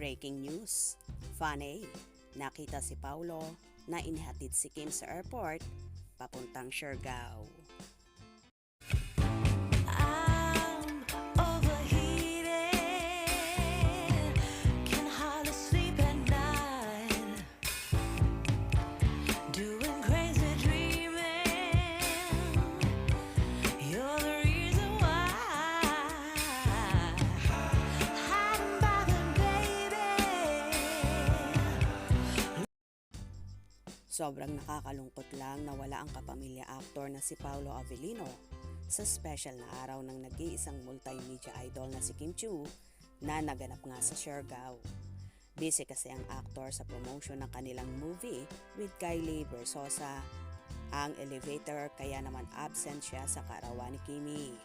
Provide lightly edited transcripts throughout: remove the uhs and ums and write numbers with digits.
Breaking news. Funny, nakita si Paulo na inihatid si Kim sa airport papuntang Siargao. I'm overheated, can hardly sleep at night, doing crazy dreaming. You're the reason why. Hiding by the baby. Sobrang nakakalungkot lang na wala ang kapamilya actor na si Paulo Avellino sa special na araw ng nag-iisang multimedia idol na si Kim Chiu na naganap nga sa Siargao. Busy kasi ang actor sa promotion ng kanilang movie with Kylie Versosa, ang Elevator, kaya naman absent siya sa kaarawan ni Kimi.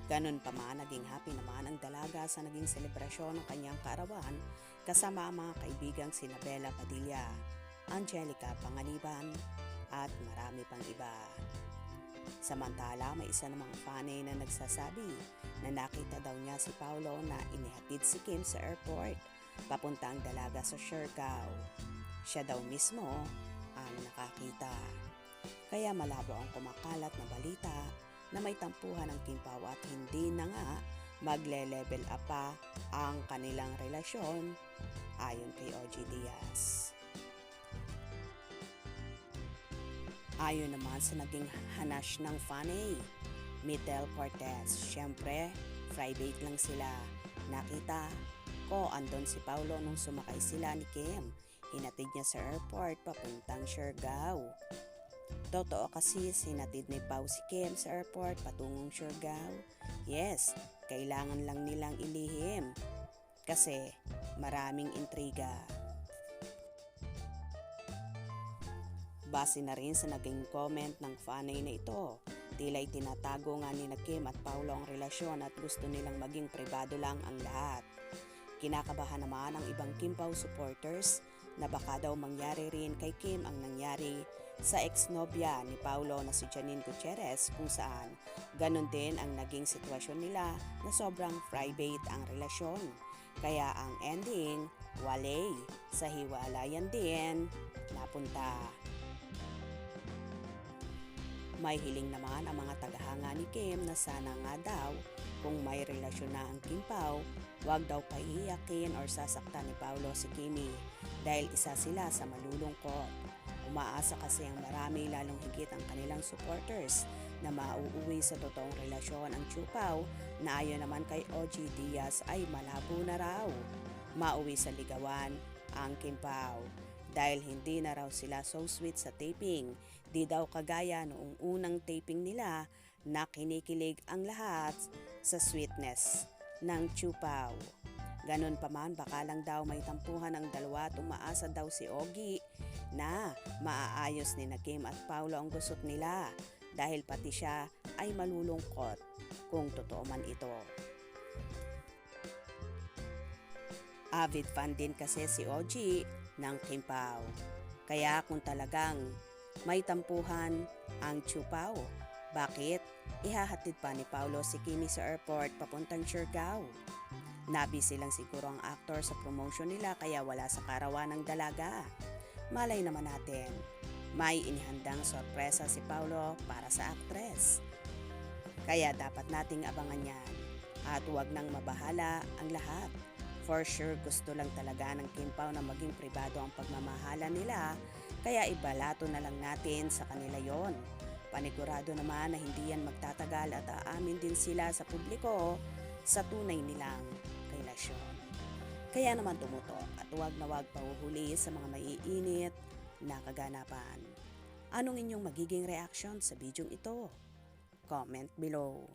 Ganun pa man, naging happy naman ang dalaga sa naging selebrasyon ng kanyang kaarawan kasama ang mga kaibigang sina Bella Padilla, Angelica Panganiban at marami pang iba. Samantala, may isa namang fanay na nagsasabi na nakita daw niya si Paulo na inihatid si Kim sa airport papuntang dalaga sa Siargao. Siya daw mismo ang nakakita. Kaya malabo ang kumakalat na balita na may tampuhan ng Kim Pao at hindi na nga magle-level up pa ang kanilang relasyon ayon kay OG Diaz. Ayon naman sa naging hanash ng Fanny, Mitel Cortez, syempre, private lang sila. Nakita ko andon si Paulo nung sumakay sila ni Kim. Hinatid niya sa airport papuntang Siargao. Totoo kasi sinatid ni Pao si Kim sa airport patungong Siargao. Yes, kailangan lang nilang ilihim kasi maraming intriga. Base na rin sa naging comment ng fanay na ito, tila'y tinatago nga ni Kim at Paulo ang relasyon at gusto nilang maging pribado lang ang lahat. Kinakabahan naman ang ibang Kim Pao supporters na baka daw mangyari rin kay Kim ang nangyari sa ex-nobya ni Paulo na si Janine Gutierrez, kung saan ganun din ang naging sitwasyon nila na sobrang private ang relasyon. Kaya ang ending, wale, sa hiwalayan din napunta. May hiling naman ang mga tagahanga ni Kim na sana nga daw kung may relasyon na ang Kim Pao, wag daw paiiyakin or sasaktan ni Paulo si Kimi dahil isa sila sa malulungkot. Umaasa kasi ang marami, lalong higit ang kanilang supporters, na mauuwi sa totoong relasyon ang Chiu Pao na ayon naman kay OG Diaz ay malabo na raw mauwi sa ligawan ang Kim Pao dahil hindi na raw sila so sweet sa taping. Di daw kagaya noong unang taping nila na kinikilig ang lahat sa sweetness ng Chiu Pao. Ganon pa man, baka lang daw may tampuhan ang dalawa at umaasa daw si Ogie na maaayos ni Kim at Paulo ang gusot nila dahil pati siya ay malulungkot kung totoo man ito. Avid fan din kasi si Ogie ng Kim Pao. Kaya kung talagang may tampuhan ang Chiu Pao, bakit ihahatid pa ni Paulo si Kimi sa airport papuntang Siargao? Nabisi lang siguro ang actor sa promotion nila kaya wala sa karawan ng dalaga. Malay naman natin, may inihandang sorpresa si Paulo para sa actress. Kaya dapat nating abangan yan at huwag nang mabahala ang lahat. For sure, gusto lang talaga ng Kim Pao na maging pribado ang pagmamahala nila, kaya ibalato na lang natin sa kanila yon. Panigurado naman na hindi yan magtatagal at aamin din sila sa publiko sa tunay nilang relasyon. Kaya naman tumutok at huwag na huwag pahuhuli sa mga maiinit na kaganapan. Anong inyong magiging reaction sa bidyong ito? Comment below.